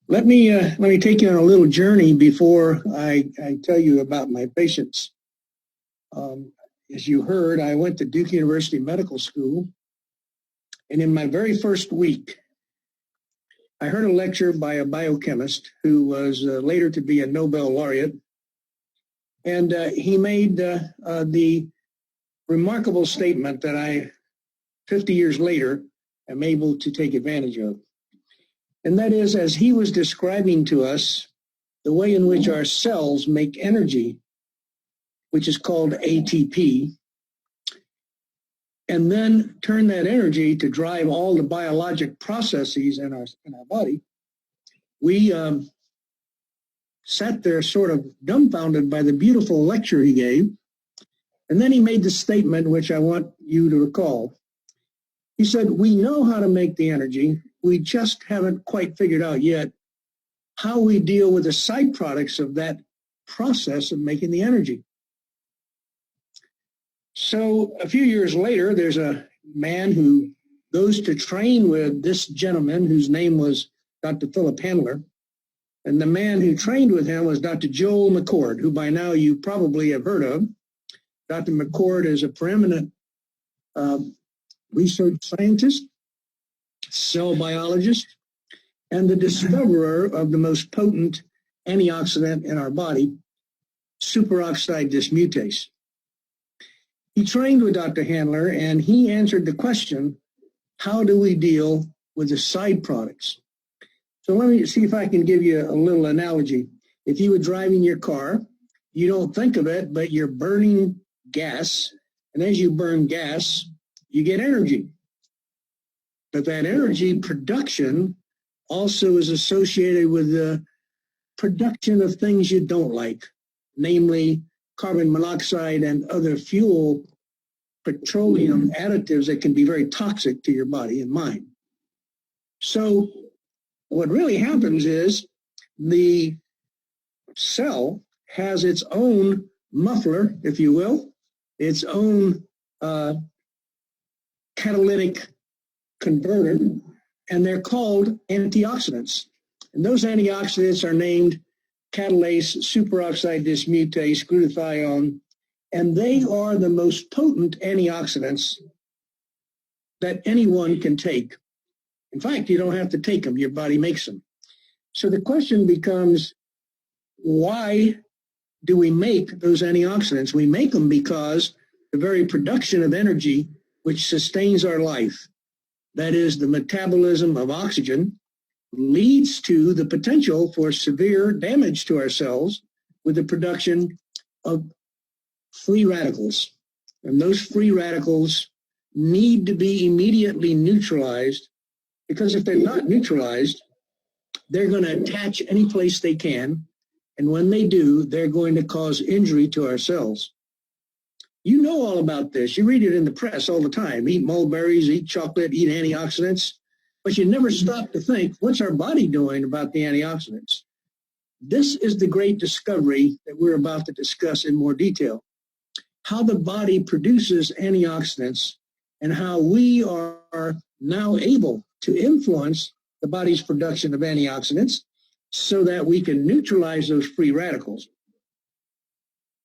Let me take you on a little journey before I tell you about my patients. As you heard, I went to Duke University Medical School, and in my very first week, I heard a lecture by a biochemist who was later to be a Nobel laureate, and he made the remarkable statement that I, 50 years later, am able to take advantage of. And that is, as he was describing to us the way in which our cells make energy, which is called ATP, and then turn that energy to drive all the biologic processes in our body, we sat there sort of dumbfounded by the beautiful lecture he gave. And then he made the statement, which I want you to recall. He said, we know how to make the energy. We just haven't quite figured out yet how we deal with the side products of that process of making the energy. So a few years later, there's a man who goes to train with this gentleman whose name was Dr. Philip Handler. And the man who trained with him was Dr. Joel McCord, who by now you probably have heard of. Dr. McCord is a preeminent research scientist, cell biologist, and the discoverer of the most potent antioxidant in our body, superoxide dismutase. He trained with Dr. Handler, and he answered the question, how do we deal with the side products? So let me see if I can give you a little analogy. If you were driving your car, you don't think of it, but you're burning gas, and as you burn gas, you get energy. But that energy production also is associated with the production of things you don't like, namely carbon monoxide and other fuel petroleum additives that can be very toxic to your body and mind. So what really happens is the cell has its own muffler, if you will, its own catalytic converter, and they're called antioxidants. And those antioxidants are named catalase, superoxide dismutase, glutathione, and they are the most potent antioxidants that anyone can take. In fact, you don't have to take them, your body makes them. So the question becomes, why do we make those antioxidants? We make them because the very production of energy which sustains our life, that is the metabolism of oxygen, leads to the potential for severe damage to our cells with the production of free radicals. And those free radicals need to be immediately neutralized, because if they're not neutralized, they're going to attach any place they can. And when they do, they're going to cause injury to our cells. You know all about this. You read it in the press all the time. Eat mulberries, eat chocolate, eat antioxidants. But you never stop to think, what's our body doing about the antioxidants? This is the great discovery that we're about to discuss in more detail. How the body produces antioxidants and how we are now able to influence the body's production of antioxidants so that we can neutralize those free radicals.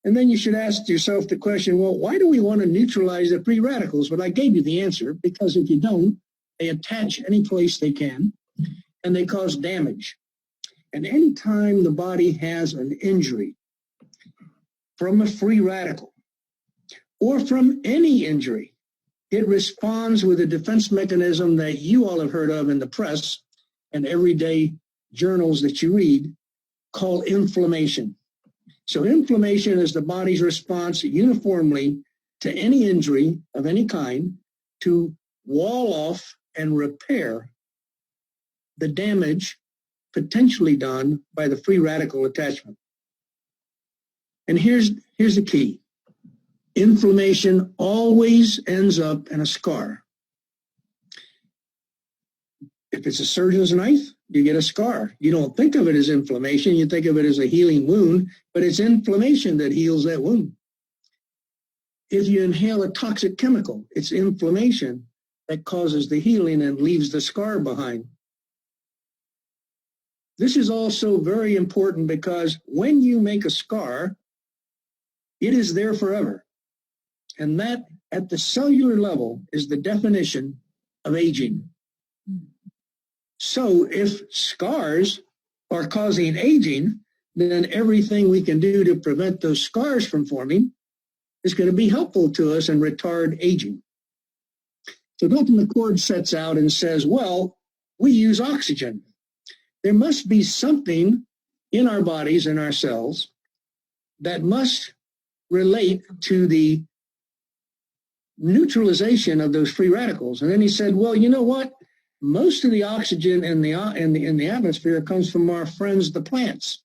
And then you should ask yourself the question, well, why do we want to neutralize the free radicals? Well, I gave you the answer, because if you don't, they attach any place they can, and they cause damage. And any time the body has an injury from a free radical or from any injury, it responds with a defense mechanism that you all have heard of in the press and everyday journals that you read, called inflammation. So inflammation is the body's response uniformly to any injury of any kind to wall off and repair the damage potentially done by the free radical attachment. And here's the key. Inflammation always ends up in a scar. If it's a surgeon's knife, you get a scar. You don't think of it as inflammation. You think of it as a healing wound, but it's inflammation that heals that wound. If you inhale a toxic chemical, it's inflammation that causes the healing and leaves the scar behind. This is also very important because when you make a scar, it is there forever. And that, at the cellular level, is the definition of aging. So if scars are causing aging, then everything we can do to prevent those scars from forming is going to be helpful to us and retard aging. So Dr. McCord sets out and says, well, we use oxygen. There must be something in our bodies and our cells that must relate to the neutralization of those free radicals. And then he said, well, you know what? Most of the oxygen in the atmosphere comes from our friends, the plants.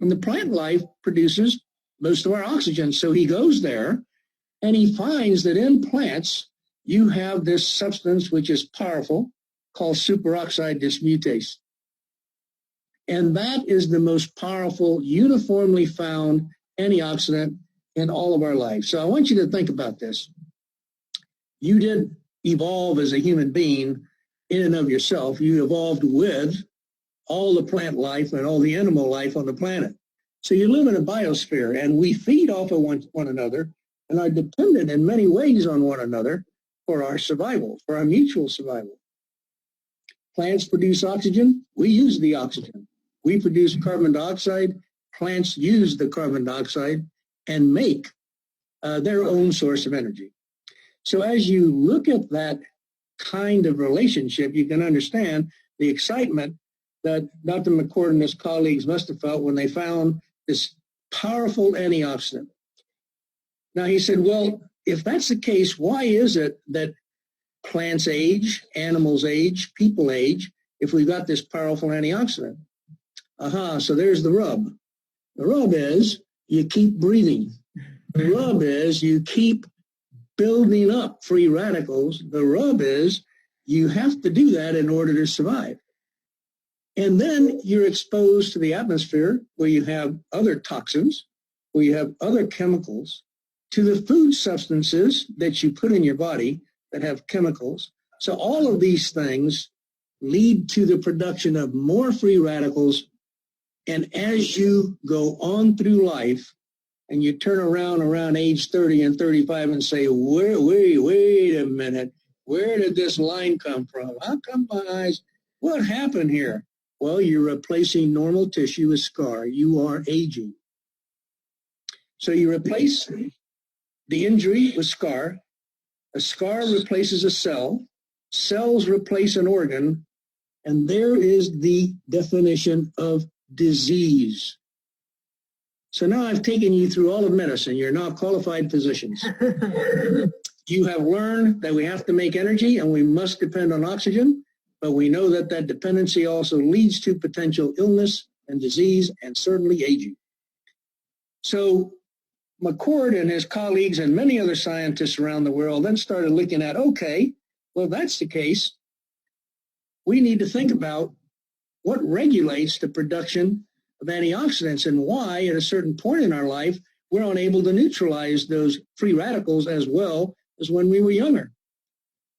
And the plant life produces most of our oxygen. So he goes there and he finds that in plants, you have this substance which is powerful called superoxide dismutase. And that is the most powerful, uniformly found antioxidant in all of our lives. So I want you to think about this. You did evolve as a human being in and of yourself. You evolved with all the plant life and all the animal life on the planet. So you live in a biosphere, and we feed off of one another and are dependent in many ways on one another for our survival, for our mutual survival. Plants produce oxygen. We use the oxygen. We produce carbon dioxide. Plants use the carbon dioxide and make their own source of energy. So as you look at that kind of relationship, you can understand the excitement that Dr. McCord and his colleagues must have felt when they found this powerful antioxidant. Now he said, well, if that's the case, why is it that plants age, animals age, people age, if we've got this powerful antioxidant? So there's the rub. The rub is you keep breathing. The rub is you keep building up free radicals. The rub is you have to do that in order to survive. And then you're exposed to the atmosphere where you have other toxins, where you have other chemicals, to the food substances that you put in your body that have chemicals. So all of these things lead to the production of more free radicals. And as you go on through life and you turn around age 30 and 35 and say, wait a minute, where did this line come from? How come my eyes, what happened here? Well, you're replacing normal tissue with scar. You are aging. So you replace the injury with scar. A scar replaces a cell. Cells replace an organ. And there is the definition of disease. So now I've taken you through all of medicine. You're now qualified physicians. You have learned that we have to make energy and we must depend on oxygen. But we know that that dependency also leads to potential illness and disease and certainly aging. So McCord and his colleagues and many other scientists around the world then started looking at, okay, well, if that's the case, we need to think about what regulates the production of antioxidants and why at a certain point in our life we're unable to neutralize those free radicals as well as when we were younger.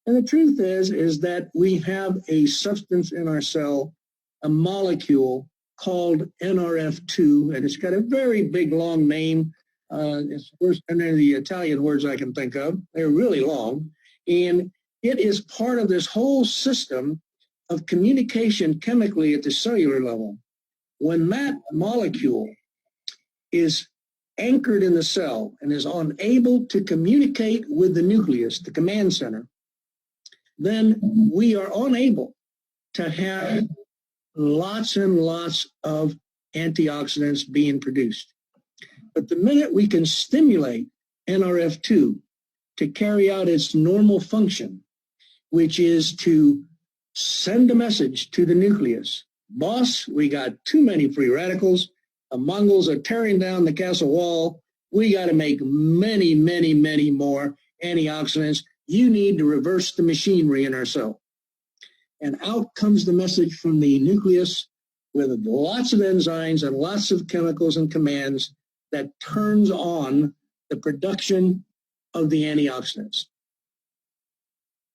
And the truth is that we have a substance in our cell, a molecule called NRF2, and it's got a very big, long name. It's worse than any of the Italian words I can think of. They're really long. And it is part of this whole system of communication chemically at the cellular level. When that molecule is anchored in the cell and is unable to communicate with the nucleus, the command center, then we are unable to have lots and lots of antioxidants being produced. But the minute we can stimulate NRF2 to carry out its normal function, which is to send a message to the nucleus, boss, we got too many free radicals. The Mongols are tearing down the castle wall. We got to make many, many, many more antioxidants. You need to reverse the machinery in our cell. And out comes the message from the nucleus with lots of enzymes and lots of chemicals and commands that turns on the production of the antioxidants.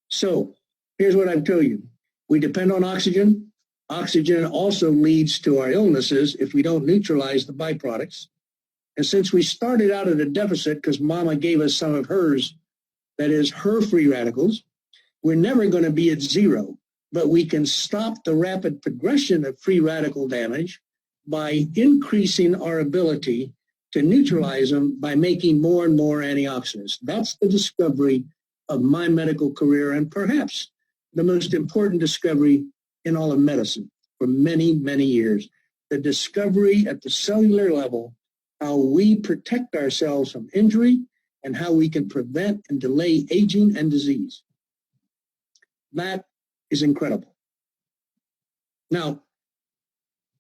So here's what I've told you. We depend on oxygen. Oxygen also leads to our illnesses if we don't neutralize the byproducts. And since we started out at a deficit because Mama gave us some of hers, that is her free radicals, we're never going to be at zero, but we can stop the rapid progression of free radical damage by increasing our ability to neutralize them by making more and more antioxidants. That's the discovery of my medical career, and perhaps the most important discovery in all of medicine for many, many years. The discovery at the cellular level, how we protect ourselves from injury and how we can prevent and delay aging and disease. That is incredible. Now,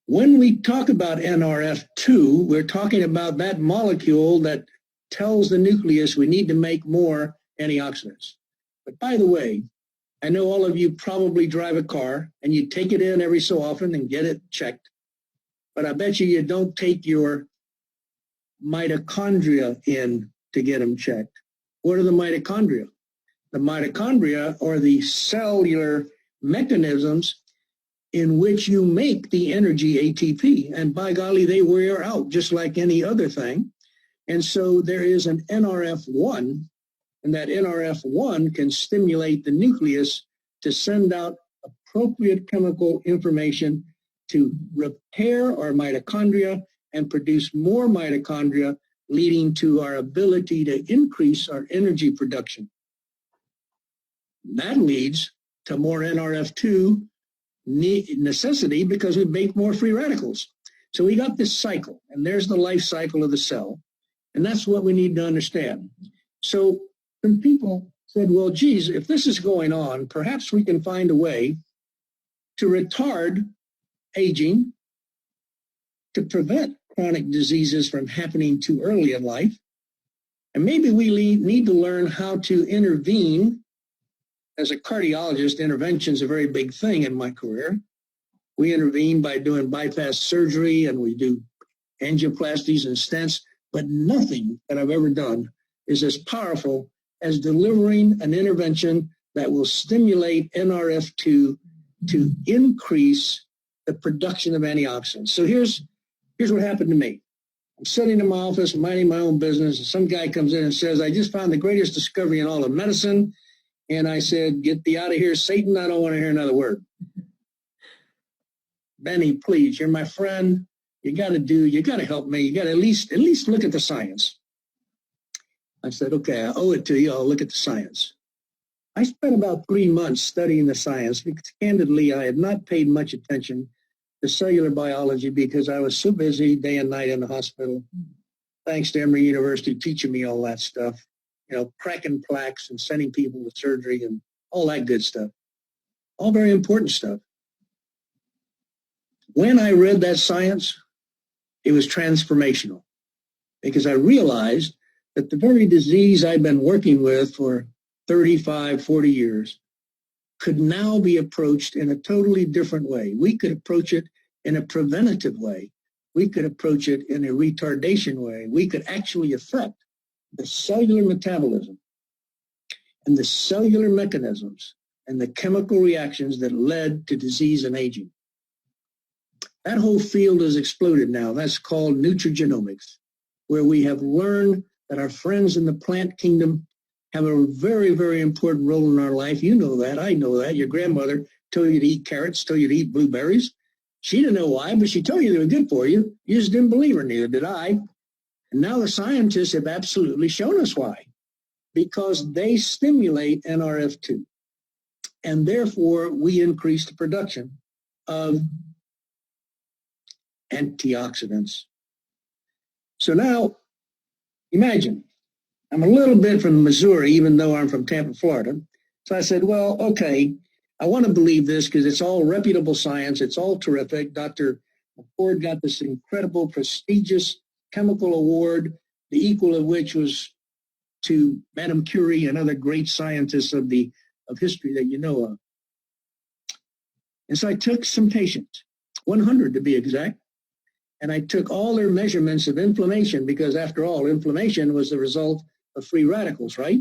when we talk about NRF2, we're talking about that molecule that tells the nucleus we need to make more antioxidants. But by the way, I know all of you probably drive a car and you take it in every so often and get it checked. But I bet you don't take your mitochondria in to get them checked. What are the mitochondria? The mitochondria are the cellular mechanisms in which you make the energy ATP. And by golly, they wear out just like any other thing. And so there is an NRF1, and that NRF1 can stimulate the nucleus to send out appropriate chemical information to repair our mitochondria and produce more mitochondria, leading to our ability to increase our energy production. That leads to more NRF2 necessity because we make more free radicals. So we got this cycle, and there's the life cycle of the cell, and that's what we need to understand. So some people said, well, geez, if this is going on, perhaps we can find a way to retard aging, to prevent chronic diseases from happening too early in life. And maybe we need to learn how to intervene. As a cardiologist, intervention is a very big thing in my career. We intervene by doing bypass surgery, and we do angioplasties and stents, but nothing that I've ever done is as powerful as delivering an intervention that will stimulate NRF2 to increase the production of antioxidants. So here's what happened to me. I'm sitting in my office, minding my own business, and some guy comes in and says, I just found the greatest discovery in all of medicine. And I said, get thee out of here, Satan. I don't want to hear another word. Benny, please, you're my friend. You got to help me. You got to at least look at the science. I said, okay, I owe it to you. I'll look at the science. I spent about 3 months studying the science because, candidly, I had not paid much attention to cellular biology because I was so busy day and night in the hospital. Thanks to Emory University teaching me all that stuff. Cracking plaques and sending people to surgery and all that good stuff. All very important stuff. When I read that science, it was transformational because I realized that the very disease I'd been working with for 35, 40 years could now be approached in a totally different way. We could approach it in a preventative way. We could approach it in a retardation way. We could actually affect the cellular metabolism and the cellular mechanisms and the chemical reactions that led to disease and aging. That whole field has exploded now. That's called nutrigenomics, where we have learned that our friends in the plant kingdom have a very, very important role in our life. You know that. I know that. Your grandmother told you to eat carrots, told you to eat blueberries. She didn't know why, but she told you they were good for you. You just didn't believe her, neither did I. And now the scientists have absolutely shown us why. Because they stimulate NRF2. And therefore, we increase the production of antioxidants. So now, imagine, I'm a little bit from Missouri, even though I'm from Tampa, Florida. So I said, well, okay, I want to believe this because it's all reputable science. It's all terrific. Dr. Ford got this incredible, prestigious chemical award, the equal of which was to Madame Curie and other great scientists of history that you know of. And so I took some patients, 100 to be exact, and I took all their measurements of inflammation because, after all, inflammation was the result of free radicals, right?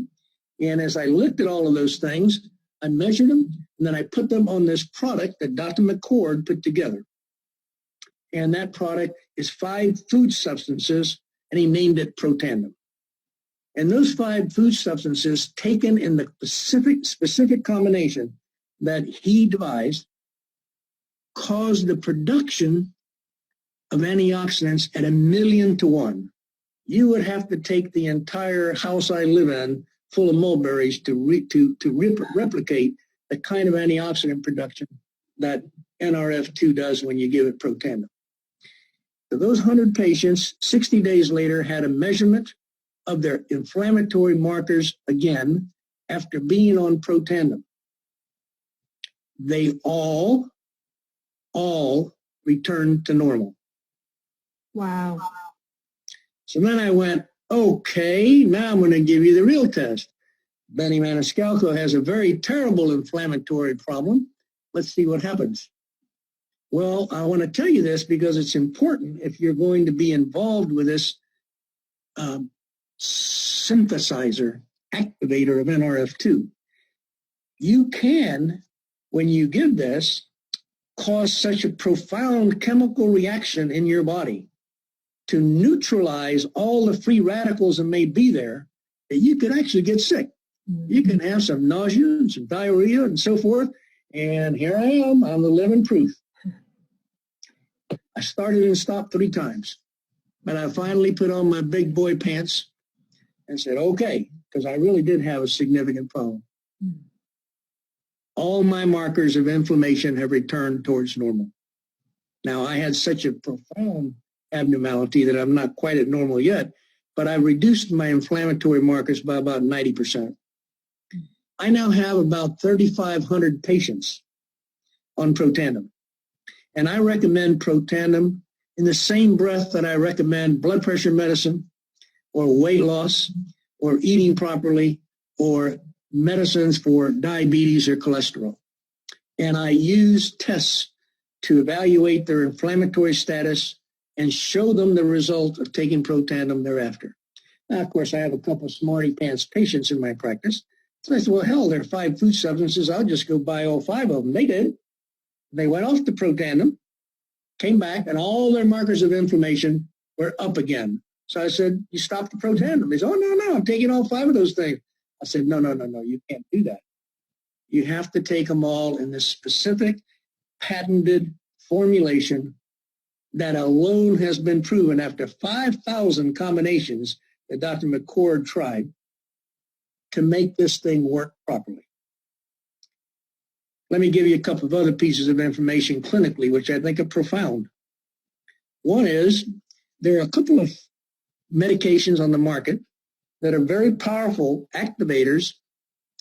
And as I looked at all of those things, I measured them, and then I put them on this product that Dr. McCord put together. And that product is 5 food substances, and he named it Protandim. And those 5 food substances, taken in the specific combination that he devised, caused the production of antioxidants at 1,000,000 to 1. You would have to take the entire house I live in full of mulberries to replicate the kind of antioxidant production that NRF2 does when you give it Protandim. So those 100 patients, 60 days later, had a measurement of their inflammatory markers again after being on Protandim. They all returned to normal. Wow. So then I went, okay, now I'm going to give you the real test. Benny Maniscalco has a very terrible inflammatory problem. Let's see what happens. Well, I want to tell you this because it's important if you're going to be involved with this synthesizer, activator of NRF2. You can, when you give this, cause such a profound chemical reaction in your body to neutralize all the free radicals that may be there that you could actually get sick. You can have some nausea and some diarrhea and so forth. And here I am. I'm the living proof. I started and stopped 3 times. But I finally put on my big boy pants and said, okay, because I really did have a significant problem. All my markers of inflammation have returned towards normal. Now, I had such a profound abnormality that I'm not quite at normal yet, but I reduced my inflammatory markers by about 90%. I now have about 3,500 patients on Protandim. And I recommend Protandim in the same breath that I recommend blood pressure medicine or weight loss or eating properly or medicines for diabetes or cholesterol. And I use tests to evaluate their inflammatory status and show them the result of taking Protandim thereafter. Now, of course, I have a couple of smarty pants patients in my practice. So I said, well, hell, there are 5 food substances. I'll just go buy all 5 of them. They did. They went off the Protandim, came back, and all their markers of inflammation were up again. So I said, you stopped the Protandim. They said, oh, no, I'm taking all 5 of those things. I said, no, you can't do that. You have to take them all in this specific patented formulation that alone has been proven after 5,000 combinations that Dr. McCord tried to make this thing work properly. Let me give you a couple of other pieces of information clinically, which I think are profound. One is there are a couple of medications on the market that are very powerful activators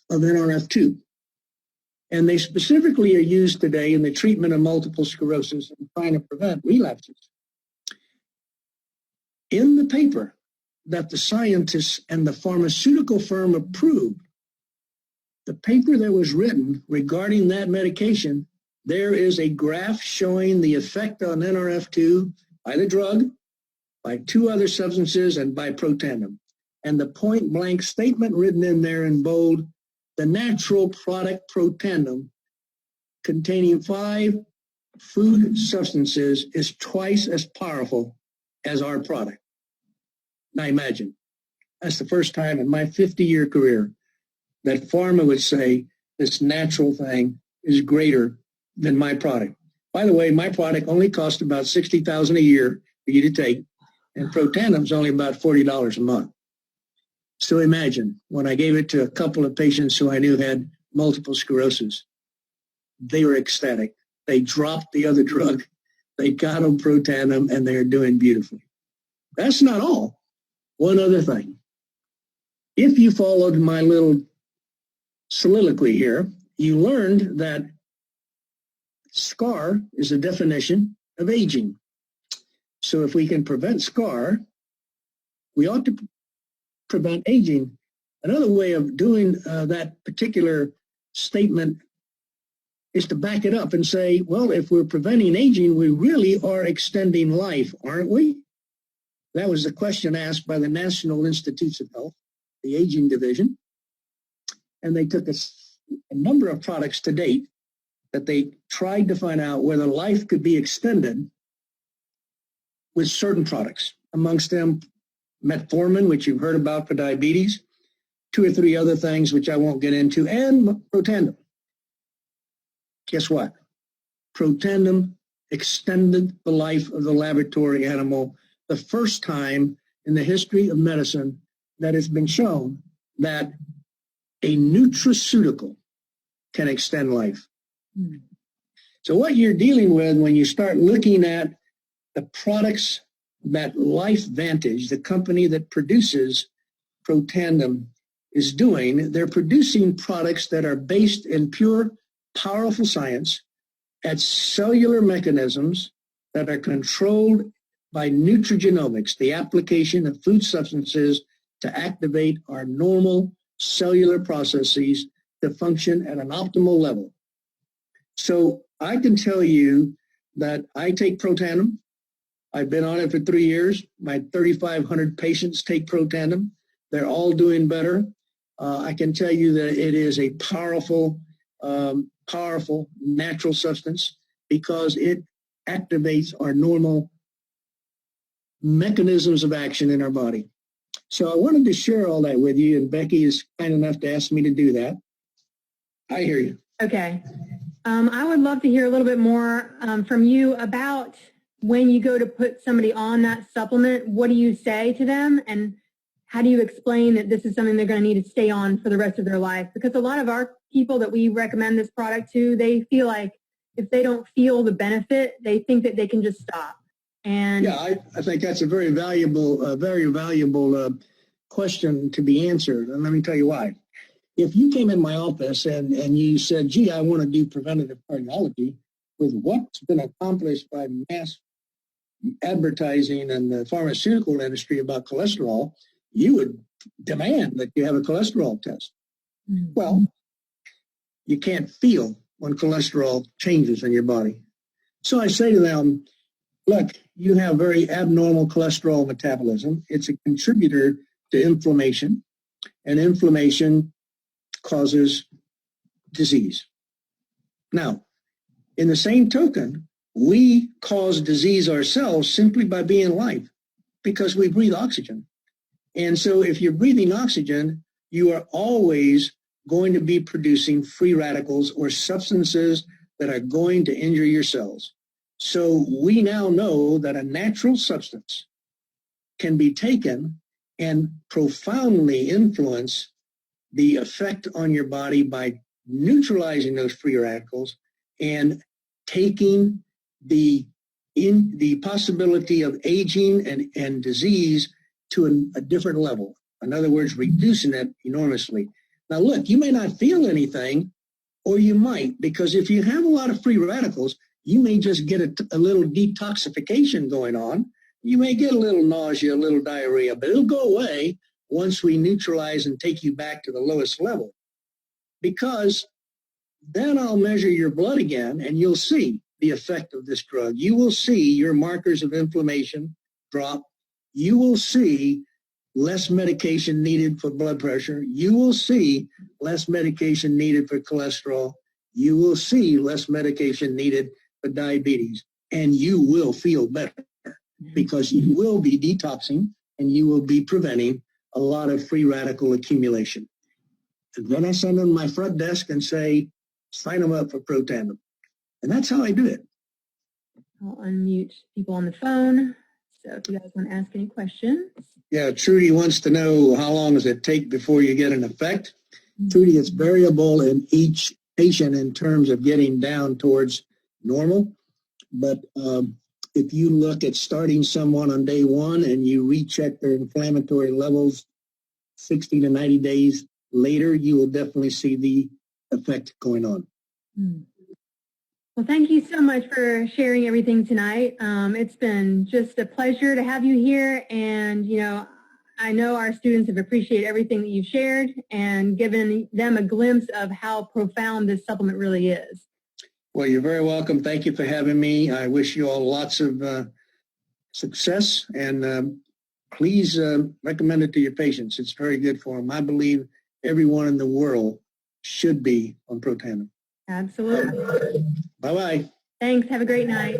of NRF2. And they specifically are used today in the treatment of multiple sclerosis and trying to prevent relapses. In the paper that the scientists and the pharmaceutical firm approved, the paper that was written regarding that medication, there is a graph showing the effect on NRF2 by the drug, by 2 other substances, and by Protandim. And the point-blank statement written in there in bold, the natural product Protandim containing 5 food substances is twice as powerful as our product. Now imagine, that's the first time in my 50-year career that pharma would say this natural thing is greater than my product. By the way, my product only cost about $60,000 a year for you to take, and Protandim's only about $40 a month. So imagine, when I gave it to a couple of patients who I knew had multiple sclerosis, they were ecstatic. They dropped the other drug. They got on Protandim, and they're doing beautifully. That's not all. One other thing. If you followed my little soliloquy here, you learned that scar is a definition of aging. So if we can prevent scar, we ought to prevent aging. Another way of doing that particular statement is to back it up and say, well, if we're preventing aging, we really are extending life, aren't we? That was the question asked by the National Institutes of Health, the aging division. And they took a a number of products to date that they tried to find out whether life could be extended with certain products. Amongst them, metformin, which you've heard about for diabetes, 2 or 3 other things which I won't get into, and Protandim. Guess what? Protandim extended the life of the laboratory animal, the first time in the history of medicine that it's been shown that a nutraceutical can extend life. So what you're dealing with when you start looking at the products that LifeVantage, the company that produces Protandim, is doing, they're producing products that are based in pure, powerful science at cellular mechanisms that are controlled by nutrigenomics, the application of food substances to activate our normal cellular processes to function at an optimal level. So I can tell you that I take Protandim. I've been on it for 3 years. My 3,500 patients take Protandim. They're all doing better. I can tell you that it is a powerful natural substance because it activates our normal mechanisms of action in our body. So I wanted to share all that with you, and Becky is kind enough to ask me to do that. I hear you. Okay. I would love to hear a little bit more from you about when you go to put somebody on that supplement. What do you say to them, and how do you explain that this is something they're going to need to stay on for the rest of their life? Because a lot of our people that we recommend this product to, they feel like if they don't feel the benefit, they think that they can just stop. And yeah, I think that's a very valuable question to be answered. And let me tell you why. If you came in my office and you said, gee, I want to do preventative cardiology, with what's been accomplished by mass advertising and the pharmaceutical industry about cholesterol, you would demand that you have a cholesterol test. Mm-hmm. Well, you can't feel when cholesterol changes in your body. So I say to them, look, you have very abnormal cholesterol metabolism. It's a contributor to inflammation, and inflammation causes disease. Now, in the same token, we cause disease ourselves simply by being alive because we breathe oxygen. And so if you're breathing oxygen, you are always going to be producing free radicals or substances that are going to injure your cells. So we now know that a natural substance can be taken and profoundly influence the effect on your body by neutralizing those free radicals and taking the possibility of aging and disease to a different level. In other words, reducing it enormously. Now, look, you may not feel anything, or you might, because if you have a lot of free radicals, you may just get a little detoxification going on. You may get a little nausea, a little diarrhea, but it'll go away once we neutralize and take you back to the lowest level. Because then I'll measure your blood again, and you'll see the effect of this drug. You will see your markers of inflammation drop. You will see less medication needed for blood pressure. You will see less medication needed for cholesterol. You will see less medication needed for diabetes, and you will feel better because you will be detoxing and you will be preventing a lot of free radical accumulation. And then I send them to my front desk and say, sign them up for Protandim. And that's how I do it. I'll unmute people on the phone. So if you guys want to ask any questions. Yeah, Trudy wants to know how long does it take before you get an effect. Trudy, it's variable in each patient in terms of getting down towards normal. But if you look at starting someone on day one and you recheck their inflammatory levels 60 to 90 days later, you will definitely see the effect going on. Well, thank you so much for sharing everything tonight. It's been just a pleasure to have you here. And, you know, I know our students have appreciated everything that you've shared and given them a glimpse of how profound this supplement really is. Well, you're very welcome. Thank you for having me. I wish you all lots of success, and please recommend it to your patients. It's very good for them. I believe everyone in the world should be on Protandim. Absolutely. Bye-bye. Thanks. Have a great night.